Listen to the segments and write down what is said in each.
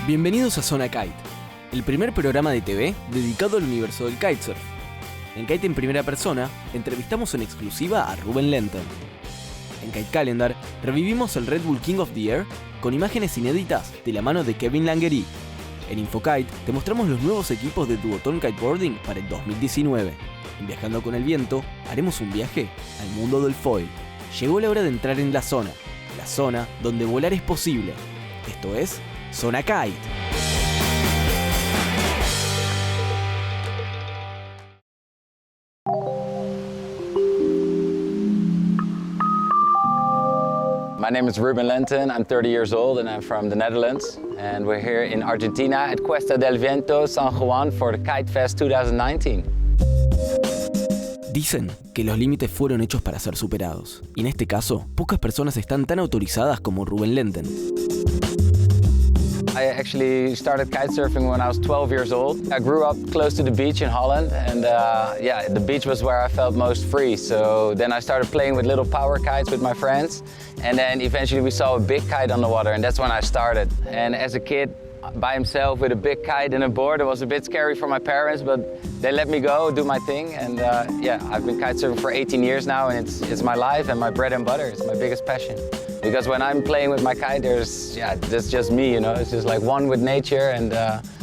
Bienvenidos a Zona Kite, el primer programa de TV dedicado al universo del kitesurf. En Kite en primera persona, entrevistamos en exclusiva a Ruben Lenten. En Kite Calendar, revivimos el Red Bull King of the Air con imágenes inéditas de la mano de Kevin Langery. En InfoKite, te mostramos los nuevos equipos de duotone kiteboarding para el 2019. En Viajando con el Viento, haremos un viaje al mundo del foil. Llegó la hora de entrar en la zona donde volar es posible. Esto es Zona Kite. My name is Ruben Lenten, I'm 30 years old and I'm from the Netherlands. And we're here in Argentina at Cuesta del Viento, San Juan for the Kite Fest 2019. Dicen que los límites fueron hechos para ser superados. Y en este caso, pocas personas están tan autorizadas como Ruben Lenten. I actually started kitesurfing when I was 12 years old. I grew up close to the beach in Holland and the beach was where I felt most free. So then I started playing with little power kites with my friends and then eventually we saw a big kite on the water and that's when I started. And as a kid, by himself with a big kite and a board, it was a bit scary for my parents, but they let me go, do my thing. And I've been kitesurfing for 18 years now and it's my life and my bread and butter. It's my biggest passion. Because when I'm playing with my kite, that's just me, you know, it's just like one with nature and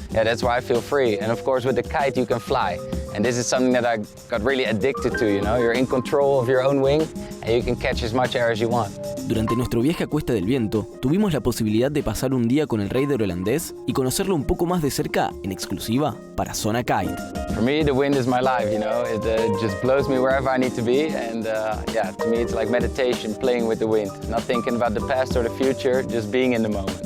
that's why I feel free. And of course with the kite you can fly. And this is something that I got really addicted to, you know, you're in control of your own wing and you can catch as much air as you want. Durante nuestro viaje a Cuesta del Viento, tuvimos la posibilidad de pasar un día con el raider holandés y conocerlo un poco más de cerca en exclusiva para Zona Kite. For me, the wind is my life, you know, it just blows me wherever I need to be and to me it's like meditation, playing with the wind, not thinking about the past or the future, just being in the moment.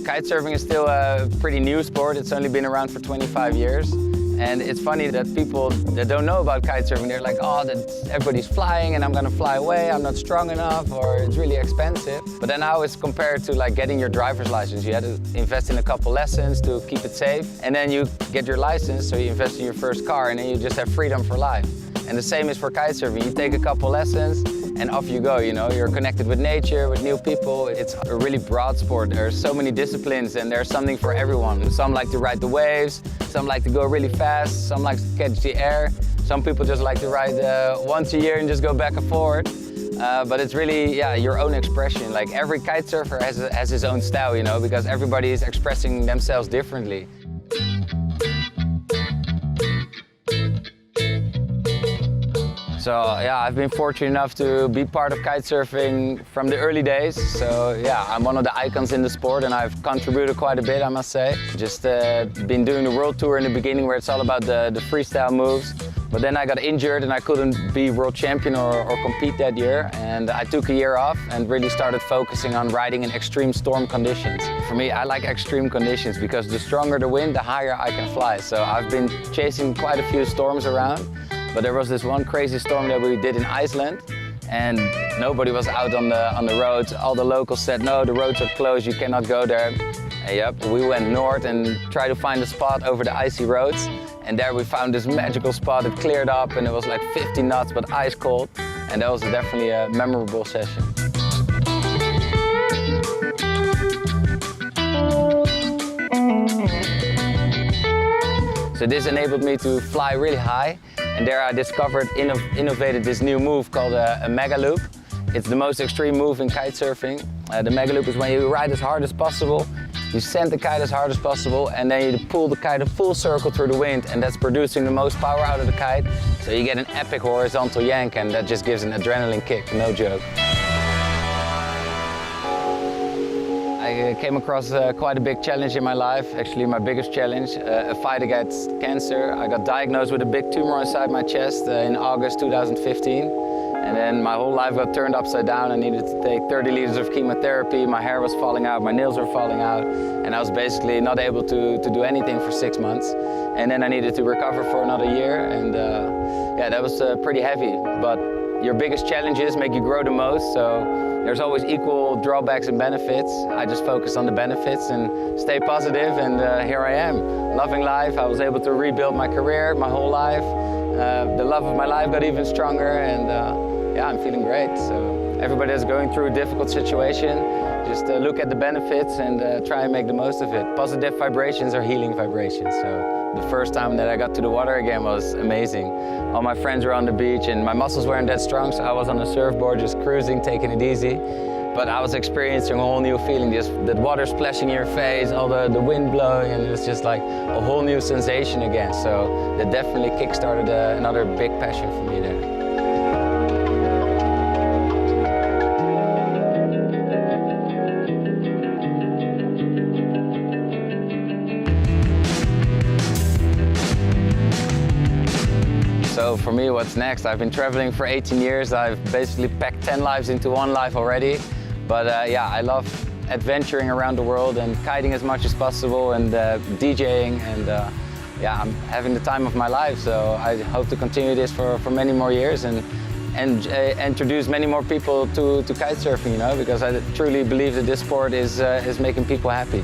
Kitesurfing is still a pretty new sport, it's only been around for 25 years. And it's funny that people that don't know about kitesurfing, they're like, oh, everybody's flying and I'm gonna fly away, I'm not strong enough, or it's really expensive. But then how it's compared to like getting your driver's license. You had to invest in a couple lessons to keep it safe. And then you get your license, so you invest in your first car and then you just have freedom for life. And the same is for kitesurfing. You take a couple lessons and off you go, you know, you're connected with nature, with new people. It's a really broad sport. There's so many disciplines and there's something for everyone. Some like to ride the waves, some like to go really fast, some like to catch the air. Some people just like to ride once a year and just go back and forward. But it's really, your own expression. Like every kitesurfer has his own style, you know, because everybody is expressing themselves differently. So I've been fortunate enough to be part of kitesurfing from the early days. So I'm one of the icons in the sport and I've contributed quite a bit, I must say. Just been doing the world tour in the beginning where it's all about the freestyle moves. But then I got injured and I couldn't be world champion or compete that year. And I took a year off and really started focusing on riding in extreme storm conditions. For me, I like extreme conditions because the stronger the wind, the higher I can fly. So I've been chasing quite a few storms around. But there was this one crazy storm that we did in Iceland and nobody was out on the roads. All the locals said, no, the roads are closed, you cannot go there. And we went north and tried to find a spot over the icy roads. And there we found this magical spot, it cleared up and it was like 50 knots but ice cold. And that was definitely a memorable session. So this enabled me to fly really high. And there I innovated this new move called a mega loop. It's the most extreme move in kitesurfing. The mega loop is when you ride as hard as possible, you send the kite as hard as possible, and then you pull the kite a full circle through the wind, and that's producing the most power out of the kite. So you get an epic horizontal yank, and that just gives an adrenaline kick, no joke. I came across quite a big challenge in my life, actually my biggest challenge, a fight against cancer. I got diagnosed with a big tumor inside my chest in August 2015. And then my whole life got turned upside down. I needed to take 30 liters of chemotherapy, my hair was falling out, my nails were falling out, and I was basically not able to do anything for 6 months. And then I needed to recover for another year, and that was pretty heavy. But your biggest challenges make you grow the most, so there's always equal drawbacks and benefits. I just focus on the benefits and stay positive, and here I am, loving life. I was able to rebuild my career, my whole life. The love of my life got even stronger, and I'm feeling great. So everybody that's going through a difficult situation, just look at the benefits and try and make the most of it. Positive vibrations are healing vibrations. So the first time that I got to the water again was amazing. All my friends were on the beach and my muscles weren't that strong, so I was on a surfboard just cruising, taking it easy. But I was experiencing a whole new feeling, just the water splashing in your face, all the wind blowing, and it was just like a whole new sensation again. So that definitely kickstarted another big passion for me there. So for me, what's next? I've been traveling for 18 years. I've basically packed 10 lives into one life already. But yeah, I love adventuring around the world and kiting as much as possible and DJing, and yeah, I'm having the time of my life. So I hope to continue this for many more years and introduce many more people to kitesurfing, you know, because I truly believe that this sport is making people happy.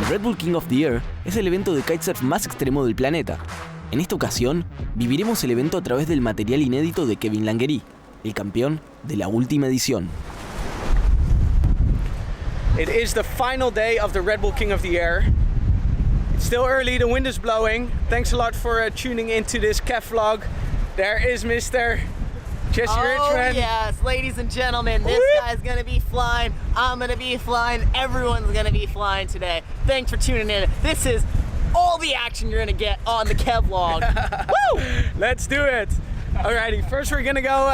Red Bull King of the Air es el evento de kitesurf más extremo del planeta. En esta ocasión, viviremos el evento a través del material inédito de Kevin Langerie, el campeón de la última edición. It is the final day of the Red Bull King of the Air. It's still early, the wind is blowing. Thanks a lot for tuning into this Kev vlog. There is Mr. Jesse Richmond. Yes, ladies and gentlemen, this guy's gonna be flying. I'm gonna be flying. Everyone's gonna be flying today. Thanks for tuning in. This is all the action you're gonna get on the Kev vlog. Woo! Let's do it. Alrighty, first we're gonna go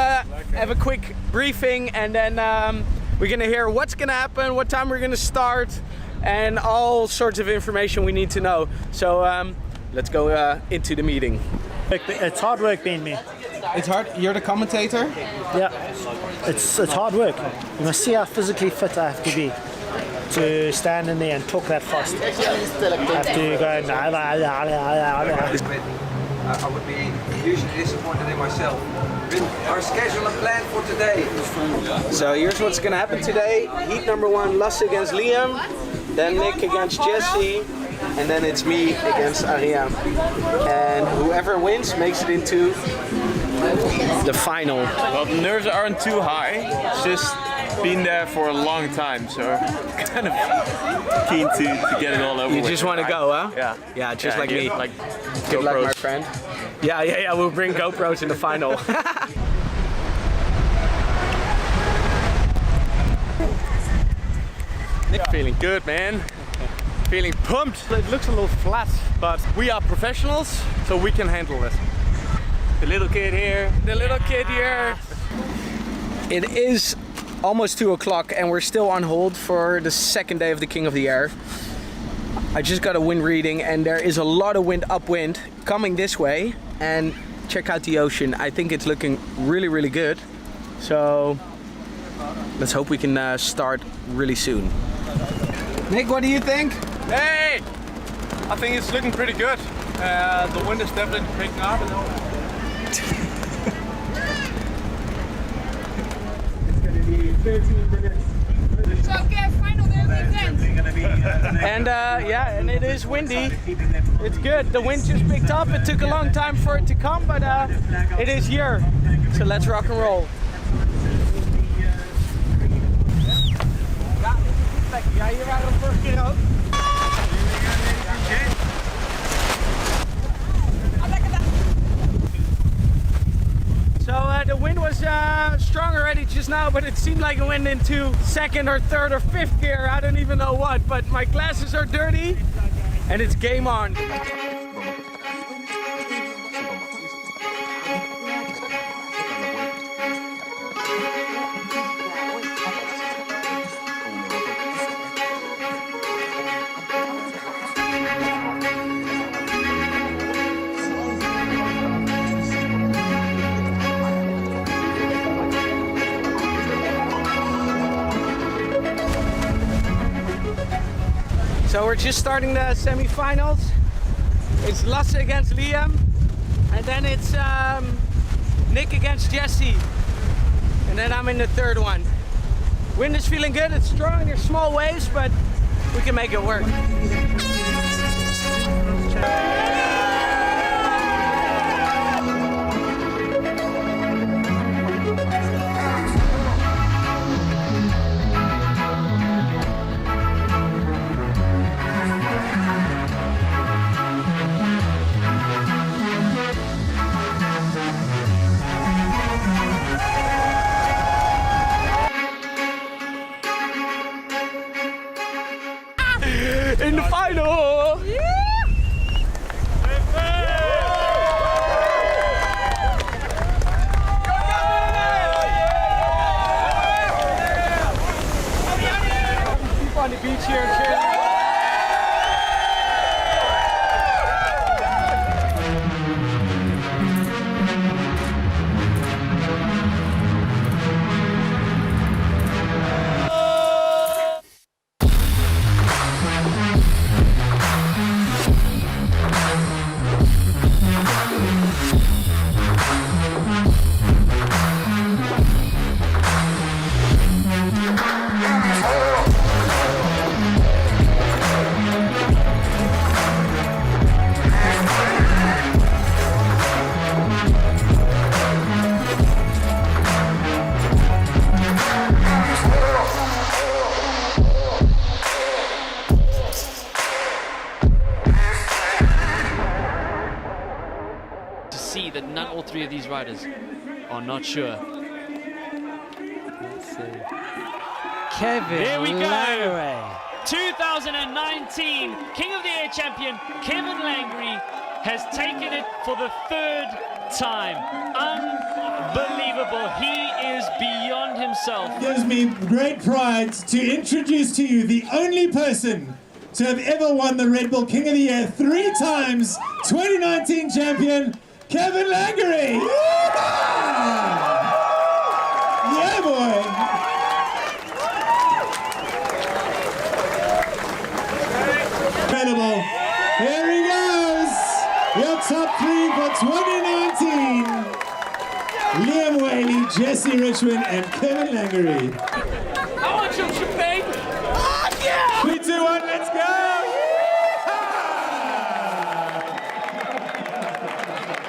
have a quick briefing, and then we're gonna hear what's gonna happen, what time we're gonna start, and all sorts of information we need to know. So let's go into the meeting. It's hard work being me. It's hard. You're the commentator? Yeah, it's hard work. You must see how physically fit I have to be to stand in there and talk that fast. I have to go and I would be hugely disappointed in myself. Our schedule and plan for today. So here's what's gonna happen today. Heat number 1, Lasse against Liam, then Nick against Jesse, and then it's me against Ariam. And whoever wins makes it into the final. Well, the nerves aren't too high. It's just been there for a long time, so kind of keen to get it all over with. You just want to go, huh? Yeah. Yeah, just like me. Like Good luck, GoPros. my friend. Yeah, we'll bring GoPros in the final. Feeling good, man. Feeling pumped. It looks a little flat, but we are professionals, so we can handle it. The little kid here. The little kid here. It is almost 2 o'clock and we're still on hold for the second day of the King of the Air. I just got a wind reading and there is a lot of wind upwind coming this way, and check out the ocean. I think it's looking really, really good. So let's hope we can start really soon. Nick, what do you think? Hey! I think it's looking pretty good. The wind is definitely picking up. It's gonna be 13 minutes. And yeah, and it is windy. It's good. The wind just picked up. It took a long time for it to come, but it is here. So let's rock and roll. Ja, hier waren we vorige keer ook. So the wind was strong already just now, but it seemed like it went into second or third or fifth gear. I don't even know what, but my glasses are dirty and it's game on. we're just starting the semi-finals. It's Lasse against Liam, and then it's Nick against Jesse, and then I'm in the third one. Wind is feeling good, it's strong, there's small waves, but we can make it work. In the final! Keep on the beach here and cheer. See that all three of these riders are not sure. Let's see. Kevin There we go. Langeray. 2019 King of the Air champion Kevin Langeray has taken it for the third time. Unbelievable. He is beyond himself. It gives me great pride to introduce to you the only person to have ever won the Red Bull King of the Year 3 times, 2019 champion, Kevin Langeray! Yeah, boy! Incredible. Here he goes! Your top 3 for 2019. Liam Whaley, Jesse Richmond, and Kevin Langeray. I want some champagne. 3, 2, 1, let's go!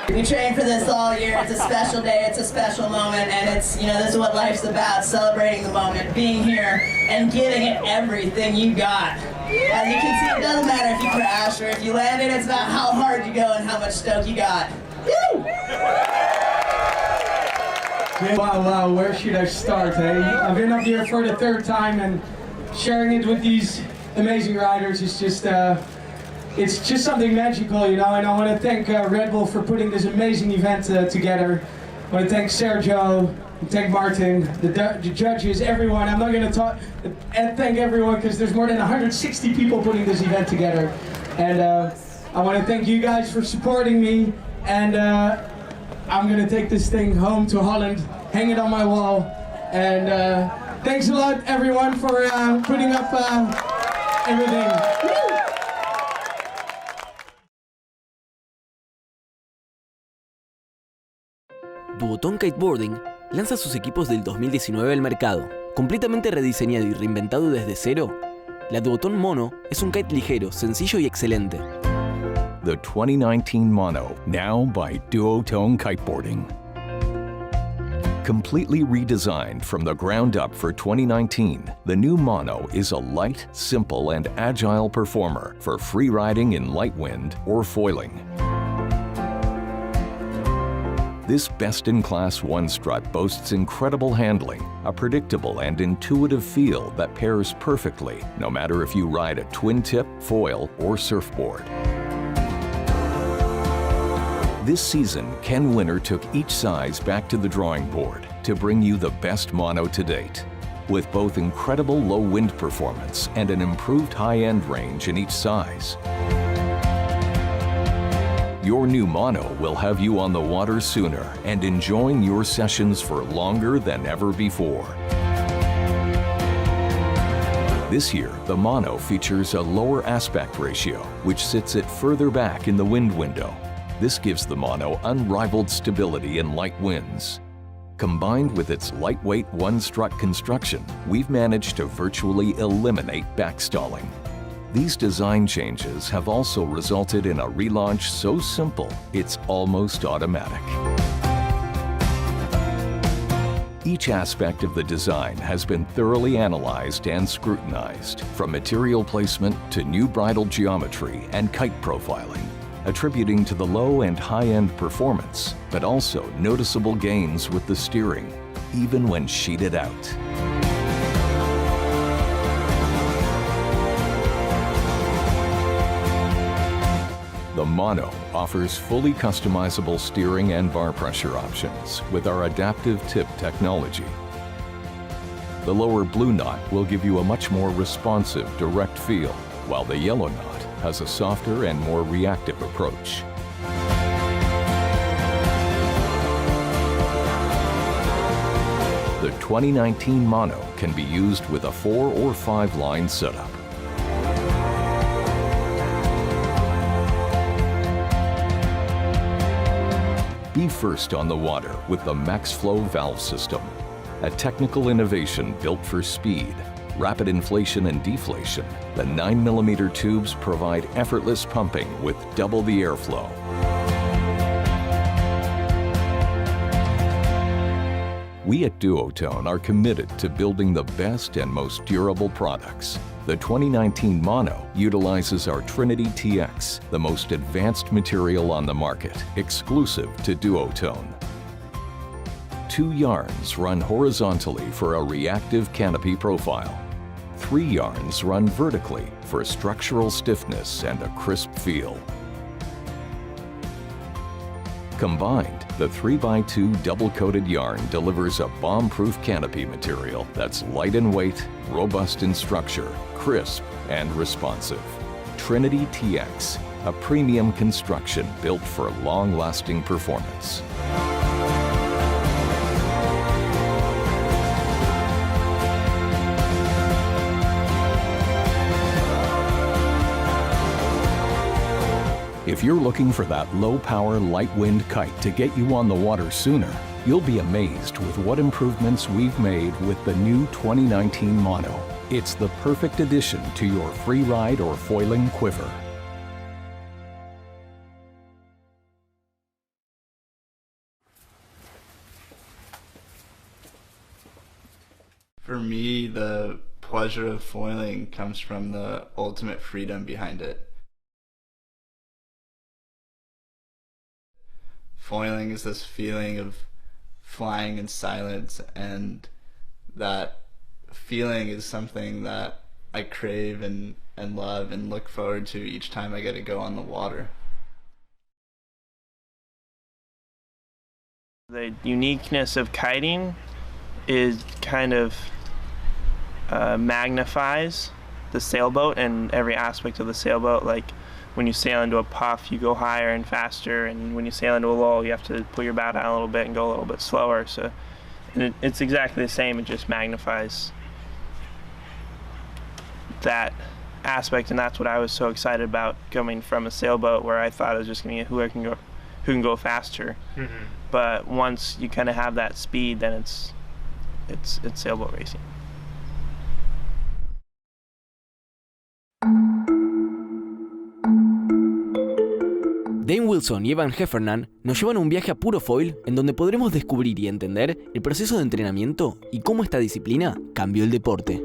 We train for this all year. It's a special day, it's a special moment, and it's, you know, this is what life's about, celebrating the moment, being here, and giving it everything you got. As you can see, it doesn't matter if you crash or if you landed, it's about how hard you go and how much stoke you got. Woo! Wow, where should I start, eh? I've been up here for the third time, and sharing it with these amazing riders is just, it's just something magical, you know, and I want to thank Red Bull for putting this amazing event together. I want to thank Sergio, thank Martin, the judges, everyone. I'm not going to talk and thank everyone because there's more than 160 people putting this event together. And I want to thank you guys for supporting me, and I'm going to take this thing home to Holland, hang it on my wall, and thanks a lot everyone for putting up everything. Duotone Kiteboarding lanza sus equipos del 2019 al mercado. Completamente rediseñado y reinventado desde cero, la Duotone Mono es un kite ligero, sencillo y excelente. The 2019 Mono, now by Duotone Kiteboarding. Completely redesigned from the ground up for 2019, the new Mono is a light, simple, and agile performer for free riding in light wind or foiling. This best-in-class one-strut boasts incredible handling, a predictable and intuitive feel that pairs perfectly, no matter if you ride a twin-tip, foil, or surfboard. This season, Ken Winner took each size back to the drawing board to bring you the best Mono to date. With both incredible low wind performance and an improved high-end range in each size. Your new Mono will have you on the water sooner and enjoying your sessions for longer than ever before. This year, the mono features a lower aspect ratio, which sits it further back in the wind window. This gives the mono unrivaled stability in light winds. Combined with its lightweight one-strut construction, we've managed to virtually eliminate backstalling. These design changes have also resulted in a relaunch so simple, it's almost automatic. Each aspect of the design has been thoroughly analyzed and scrutinized, from material placement to new bridle geometry and kite profiling, attributing to the low and high-end performance, but also noticeable gains with the steering, even when sheeted out. The mono offers fully customizable steering and bar pressure options with our adaptive tip technology. The lower blue knot will give you a much more responsive, direct feel, while the yellow knot has a softer and more reactive approach. The 2019 mono can be used with a 4 or 5 line setup. Be first on the water with the MaxFlow valve system, a technical innovation built for speed, rapid inflation and deflation. The 9mm tubes provide effortless pumping with double the airflow. We at Duotone are committed to building the best and most durable products. The 2019 mono utilizes our Trinity TX, the most advanced material on the market, exclusive to Duotone. 2 yarns run horizontally for a reactive canopy profile. 3 yarns run vertically for structural stiffness and a crisp feel. Combined, the 3x2 double-coated yarn delivers a bomb-proof canopy material that's light in weight, robust in structure, crisp, and responsive. Trinity TX, a premium construction built for long-lasting performance. If you're looking for that low-power, light-wind kite to get you on the water sooner, you'll be amazed with what improvements we've made with the new 2019 mono. It's the perfect addition to your free ride or foiling quiver. For me, the pleasure of foiling comes from the ultimate freedom behind it. Foiling is this feeling of flying in silence, and that feeling is something that I crave and love and look forward to each time I get to go on the water. The uniqueness of kiting is kind of magnifies the sailboat and every aspect of the sailboat. Like when you sail into a puff, you go higher and faster, and when you sail into a lull, you have to pull your bow down a little bit and go a little bit slower. So it's exactly the same. It just magnifies that aspect, and that's what I was so excited about, coming from a sailboat where I thought it was just going to be who can go faster. Mm-hmm. But once you kind of have that speed, then it's sailboat racing. Dane Wilson y Evan Heffernan nos llevan a un viaje a puro foil en donde podremos descubrir y entender el proceso de entrenamiento y cómo esta disciplina cambió el deporte.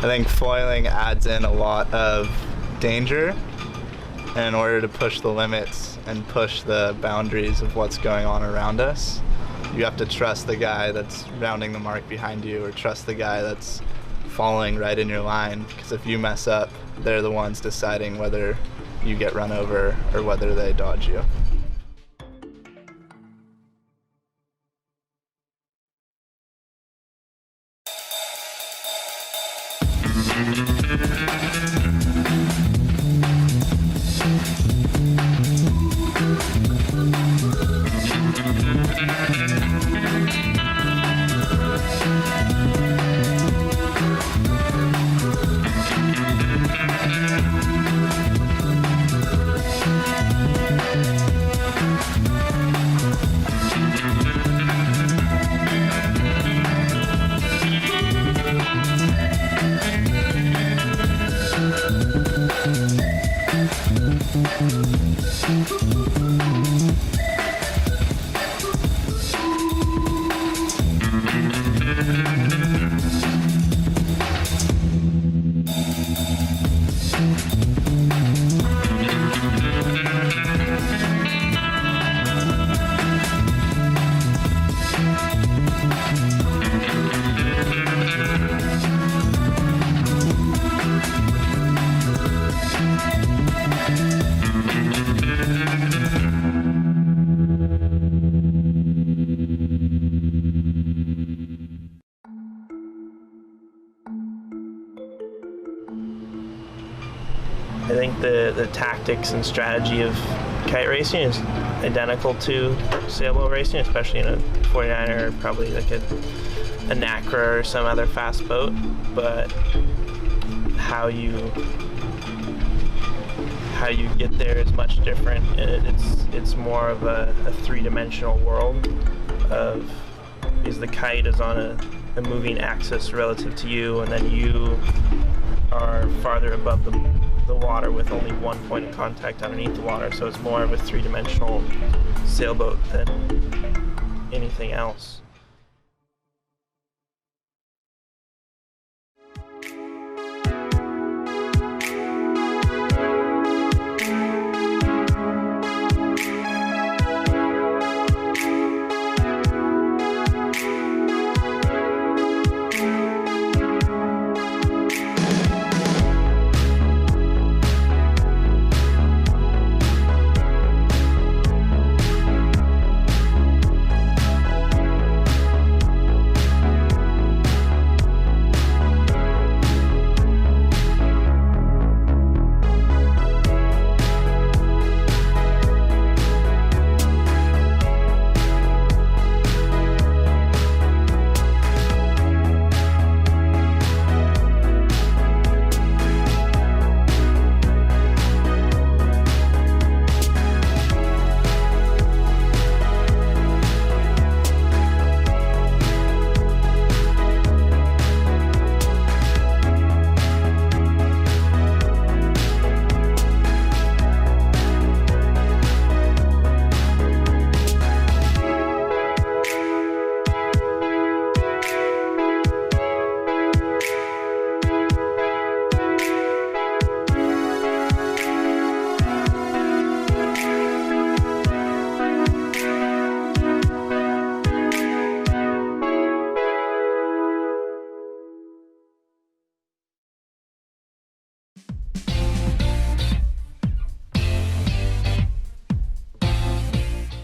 I think foiling adds in a lot of danger. And in order to push the limits and push the boundaries of what's going on around us, you have to trust the guy that's rounding the mark behind you, or trust the guy that's following right in your line, because if you mess up, they're the ones deciding whether you get run over or whether they dodge you. I think the tactics and strategy of kite racing is identical to sailboat racing, especially in a 49er or probably like a Nacra or some other fast boat. But how you get there is much different, and it's more of a three-dimensional world of, because the kite is on a moving axis relative to you, and then you are farther above the water with only one point of contact underneath the water. So it's more of a three-dimensional sailboat than anything else.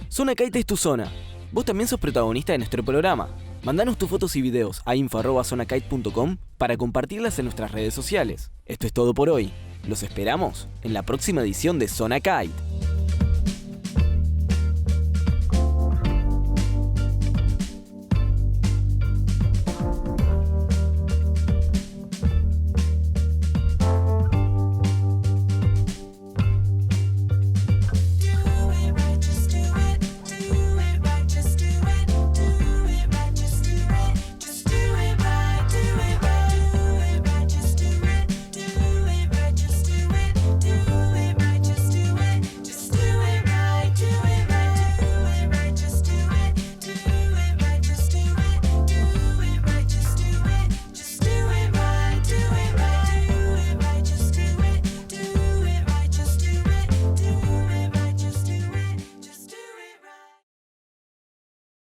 Zona Kite es tu zona. Vos también sos protagonista de nuestro programa. Mandanos tus fotos y videos a info@zonakite.com para compartirlas en nuestras redes sociales. Esto es todo por hoy. Los esperamos en la próxima edición de Zona Kite.